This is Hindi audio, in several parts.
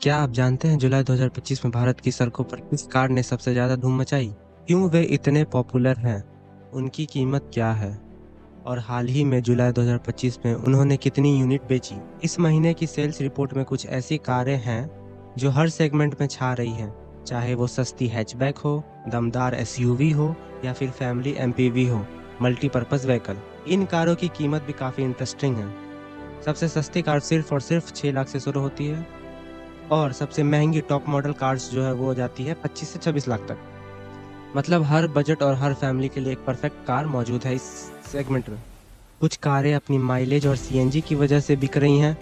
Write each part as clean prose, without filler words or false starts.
क्या आप जानते हैं जुलाई 2025 में भारत की सड़कों पर किस कार ने सबसे ज्यादा धूम मचाई? क्यों वे इतने पॉपुलर हैं? उनकी कीमत क्या है? और हाल ही में जुलाई 2025 में उन्होंने कितनी यूनिट बेची? इस महीने की सेल्स रिपोर्ट में कुछ ऐसी कारें हैं जो हर सेगमेंट में छा रही हैं, चाहे वो सस्ती हैचबैक हो, दमदार एसयूवी हो या फिर फैमिली एमपीवी हो, मल्टीपर्पज व्हीकल। इन कारों की कीमत भी काफी इंटरेस्टिंग है। सबसे सस्ती कार सिर्फ और सिर्फ 6 लाख से शुरू होती है और सबसे महंगी टॉप मॉडल कार्स जो है वो हो जाती है 25 से 26 लाख तक। मतलब हर बजट और हर फैमिली के लिए एक परफेक्ट कार मौजूद है इस सेगमेंट में। कुछ कारें अपनी माइलेज और सीएनजी की वजह से बिक रही हैं,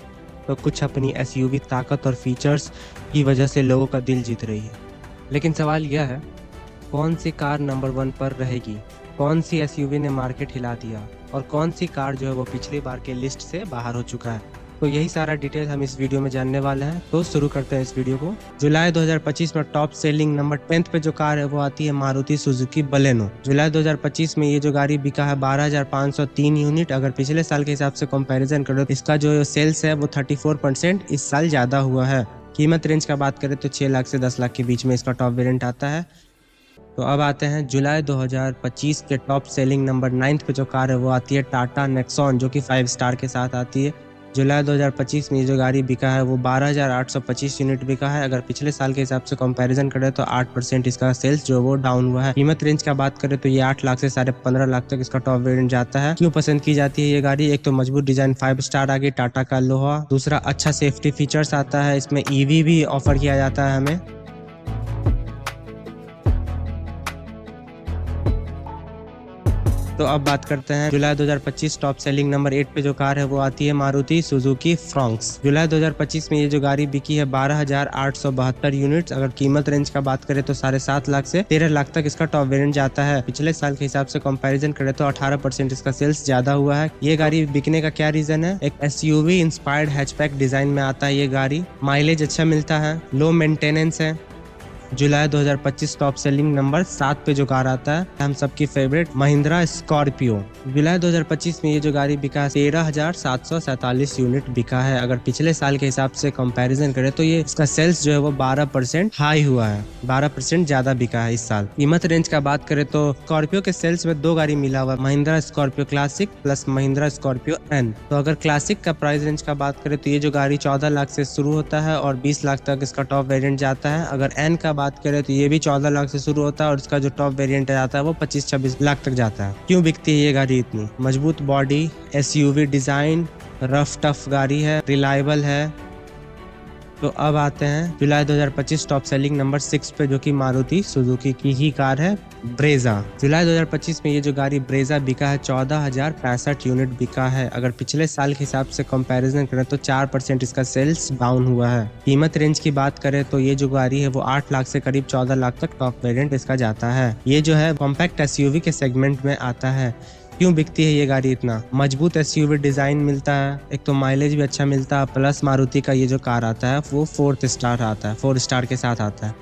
तो कुछ अपनी एसयूवी ताकत और फीचर्स की वजह से लोगों का दिल जीत रही है। लेकिन सवाल यह है, कौन सी कार नंबर 1 पर रहेगी? कौन सी एसयूवी ने मार्केट हिला दिया और कौन सी कार जो है वो पिछली बार के लिस्ट से बाहर हो चुका है? तो यही सारा डिटेल हम इस वीडियो में जानने वाले हैं। तो शुरू करते हैं इस वीडियो को। जुलाई 2025 में टॉप सेलिंग नंबर 10 पे जो कार है वो आती है मारुति सुजुकी बलेनो। जुलाई 2025 में ये जो गाड़ी बिका है 12,503 यूनिट। अगर पिछले साल के हिसाब से कंपैरिजन करो तो इसका जो सेल्स है वो 34% इस साल ज्यादा हुआ है। कीमत रेंज का बात करें तो 6 लाख से 10 लाख के बीच में इसका टॉप वेरिएंट आता है। तो अब आते हैं जुलाई 2025 के टॉप सेलिंग नंबर 9 पे जो कार है वो आती है टाटा नेक्सॉन, जो कि 5 स्टार के साथ आती है। जुलाई 2025 में ये जो गाड़ी बिका है वो 12,825 यूनिट बिका है। अगर पिछले साल के हिसाब से कंपैरिजन करें तो 8% इसका सेल्स जो वो डाउन हुआ है। कीमत रेंज का बात करें तो ये 8 लाख से 15.5 लाख तक इसका टॉप वेरिएंट जाता है। क्यों पसंद की जाती है ये गाड़ी? एक तो मजबूत डिजाइन 5 स्टार आ गई टाटा का लोहा। दूसरा, अच्छा सेफ्टी फीचर्स आता है, इसमें ईवी भी ऑफर किया जाता है हमें। तो अब बात करते हैं जुलाई 2025 टॉप सेलिंग नंबर 8 पे जो कार है वो आती है मारुति सुजुकी फ्रॉन्क्स। जुलाई 2025 में ये जो गाड़ी बिकी है 12,872 यूनिट्स। अगर कीमत रेंज का बात करें तो 7.5 लाख से 13 लाख तक इसका टॉप वेरिएंट जाता है। पिछले साल के हिसाब से कंपैरिजन करें तो 18% इसका सेल्स ज्यादा हुआ है। ये गाड़ी बिकने का क्या रीजन है? एक एसयूवी इंस्पायर्ड हैचबैक डिजाइन में आता है ये गाड़ी। माइलेज अच्छा मिलता है, लो मेंटेनेंस है। जुलाई 2025 टॉप सेलिंग नंबर 7 पे जो कार आता है हम सबकी फेवरेट महिंद्रा स्कॉर्पियो। जुलाई 2025 में ये जो गाड़ी बिका है 13,747 यूनिट बिका है। अगर पिछले साल के हिसाब से कंपैरिजन करें तो ये इसका सेल्स जो है वो 12% हाई हुआ है, 12% ज्यादा बिका है इस साल। कीमत रेंज का बात करें तो स्कॉर्पियो के सेल्स में 2 गाड़ी मिला हुआ है, Mahindra Scorpio classic plus Mahindra Scorpio N. तो अगर क्लासिक का प्राइस रेंज का बात करें तो ये जो गाड़ी 14 लाख से शुरू होता है और 20 लाख तक इसका टॉप वेरिएंट जाता है। अगर एन का बात करें तो ये भी 14 लाख से शुरू होता है और इसका जो टॉप वेरिएंट आता है वो 25-26 लाख तक जाता है। क्यों बिकती है ये गाड़ी इतनी? मजबूत body, SUV design, rough tough गाड़ी है, रिलायबल है। तो अब आते हैं जुलाई 2025 टॉप सेलिंग नंबर 6 पे जो कि मारुति सुजुकी की ही कार है ब्रेजा। जुलाई 2025 में ये जो गाड़ी ब्रेजा बिका है 14,065 यूनिट बिका है। अगर पिछले साल के हिसाब से कंपैरिजन करें तो 4% इसका सेल्स डाउन हुआ है। कीमत रेंज की बात करें तो ये जो गाड़ी है वो 8 लाख से करीब 14 लाख तक टॉप वेरिएंट इसका जाता है। ये जो है कॉम्पैक्ट एसयूवी के सेगमेंट में आता है। क्यों बिकती है ये गाड़ी इतना? मजबूत एसयूवी डिजाइन मिलता है, एक तो माइलेज भी अच्छा मिलता है, प्लस मारुति का ये जो कार आता है वो 4 स्टार आता है, 4 स्टार के साथ आता है।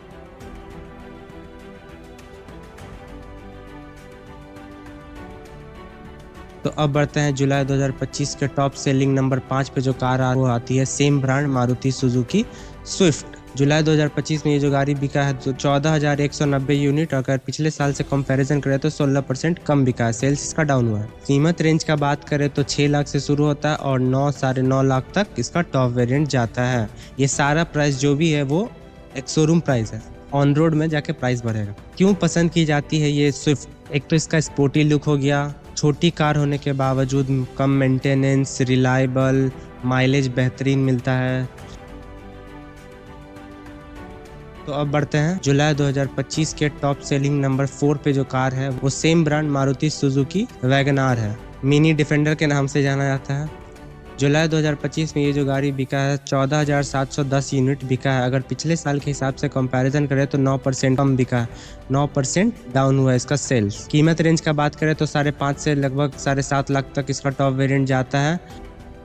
तो अब बढ़ते हैं जुलाई 2025 के टॉप सेलिंग नंबर 5 पे जो कार वो आती है same brand Maruti Suzuki Swift. जुलाई 2025 में ये जो गाड़ी बिका है तो 14,190 यूनिट। अगर पिछले साल से कंपैरिजन करें तो 16% कम बिका है, सेल्स इसका डाउन हुआ है। कीमत रेंज का बात करें तो 6 लाख से शुरू होता है और 9-9.5 लाख तक इसका टॉप वेरिएंट जाता है। ये सारा प्राइस जो भी है वो एक शोरूम प्राइस है, ऑन रोड में जाके प्राइस बढ़ेगा। क्यों पसंद की जाती है ये स्विफ्ट? एक तो इसका स्पोर्टी लुक हो गया, छोटी कार होने के बावजूद कम मेंटेनेंस, रिलायबल, माइलेज बेहतरीन मिलता है। तो अब बढ़ते हैं जुलाई 2025 के टॉप सेलिंग नंबर 4 पे जो कार है वो same brand Maruti Suzuki WagonR है, मिनी डिफेंडर के नाम से जाना जाता है। जुलाई 2025 में ये जो गाड़ी बिका है 14,710 यूनिट बिका है। अगर पिछले साल के हिसाब से कंपैरिजन करें तो 9% कम बिका है, 9% डाउन हुआ है इसका सेल्स। कीमत रेंज का बात करें तो 5.5 से लगभग 7.5 लाख तक इसका टॉप वेरिएंट जाता है।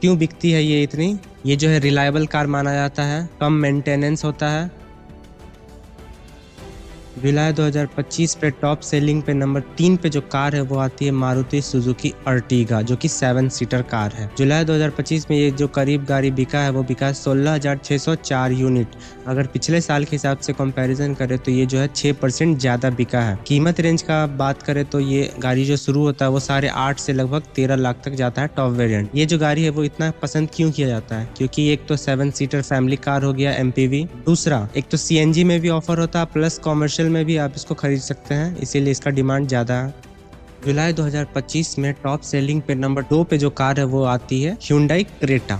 क्यों बिकती है ये इतनी? ये जो है रिलायबल कार माना जाता है, कम मेंटेनेंस होता है, जुलाई 2025 पे टॉप सेलिंग पे नंबर 3 पे जो कार है वो आती है मारुति सुजुकी अर्टिगा, जो कि 7 सीटर कार है। जुलाई 2025 में ये जो करीब गाड़ी बिका है वो बिका है 16,604 यूनिट। अगर पिछले साल के हिसाब से कंपैरिजन करें तो ये जो है 6% ज़्यादा बिका है। कीमत रेंज का बात करें तो ये गाड़ी जो शुरू होता है वो 8.5 से लगभग 13 लाख तक जाता है टॉप वेरिएंट। ये जो गाड़ी है वो इतना पसंद क्यों किया जाता है? क्योंकि एक तो 7 सीटर फैमिली कार हो गया MPV, दूसरा एक तो CNG में भी ऑफर होता है प्लस कॉमर्शियल में भी आप इसको खरीद सकते हैं, इसीलिए इसका डिमांड ज़्यादा है। जुलाई 2025 में टॉप सेलिंग पे नंबर 2 पे जो कार है वो आती है Hyundai क्रेटा।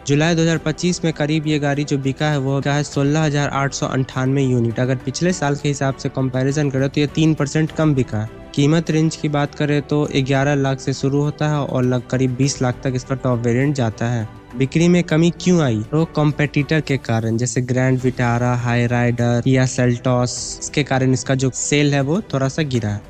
जुलाई 2025 में करीब ये गाड़ी जो बिका है वो क्या है 16,898 यूनिट। अगर पिछले साल के हिसाब से कंपैरिजन करें तो ये 3% कम बिका है। कीमत रेंज की बात करें तो 11 लाख से शुरू होता है और करीब 20 लाख तक इसका टॉप वेरिएंट जाता है। बिक्री में कमी क्यों आई? तो कॉम्पिटिटर के कारण, जैसे ग्रैंड विटारा, हाई राइडर या सेल्टॉस, इसके कारण इसका जो सेल है वो थोड़ा सा गिरा है।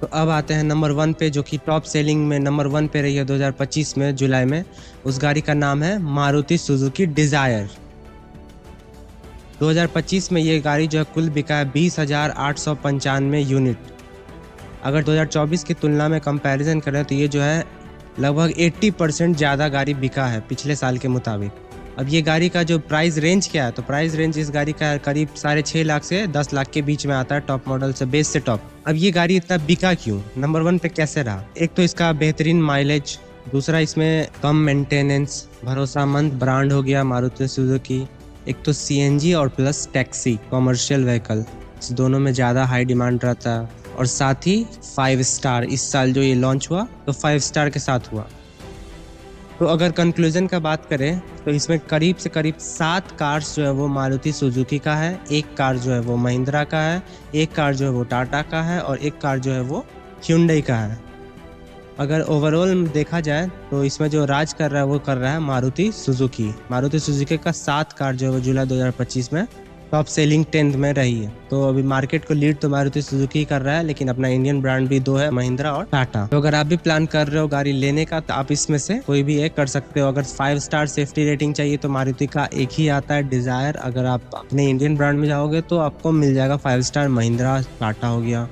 तो अब आते हैं नंबर 1 पे, जो कि टॉप सेलिंग में नंबर 1 पे रही है 2025 में जुलाई में। उस गाड़ी का नाम है मारुति सुजुकी डिजायर। 2025 में ये गाड़ी जो है कुल बिका है 20,895 यूनिट। अगर 2024 की तुलना में कंपैरिजन करें तो ये जो है लगभग 80% ज़्यादा गाड़ी बिका है पिछले साल के मुताबिक। अब ये गाड़ी का जो प्राइस रेंज क्या है? तो प्राइस रेंज इस गाड़ी का करीब 6.5 लाख से 10 लाख के बीच में आता है, टॉप मॉडल से, बेस से टॉप। अब ये गाड़ी इतना बिका क्यों? नंबर 1 पे कैसे रहा? एक तो इसका बेहतरीन माइलेज, दूसरा इसमें कम मेंटेनेंस, भरोसामंद ब्रांड हो गया मारुति सुजुकी। एक तो CNG और प्लस टैक्सी कॉमर्शियल व्हीकल, इस दोनों में ज़्यादा हाई डिमांड रहता है। और साथ ही 5 स्टार, इस साल जो ये लॉन्च हुआ तो 5 स्टार के साथ हुआ। तो अगर कंक्लूजन का बात करें तो इसमें करीब से करीब 7 कार्स जो है वो मारुति सुजुकी का है, एक कार जो है वो महिंद्रा का है, एक कार जो है वो टाटा का है और एक कार जो है वो Hyundai का है। अगर ओवरऑल देखा जाए तो इसमें जो राज कर रहा है वो कर रहा है मारुति सुजुकी। मारुति सुजुकी का 7 कार जो है वो जुलाई 2025 में टॉप सेलिंग 10th में रही है। तो अभी मार्केट को लीड तो मारुति सुजुकी कर रहा है, लेकिन अपना इंडियन ब्रांड भी 2 है, महिंद्रा और टाटा। तो अगर आप भी प्लान कर रहे हो गाड़ी लेने का तो आप इसमें से कोई भी एक कर सकते हो। अगर 5 स्टार सेफ्टी रेटिंग चाहिए तो मारुति का एक ही आता है, डिजायर। अगर आप अपने इंडियन ब्रांड में जाओगे तो आपको मिल जाएगा 5 स्टार महिंद्रा, टाटा हो गया।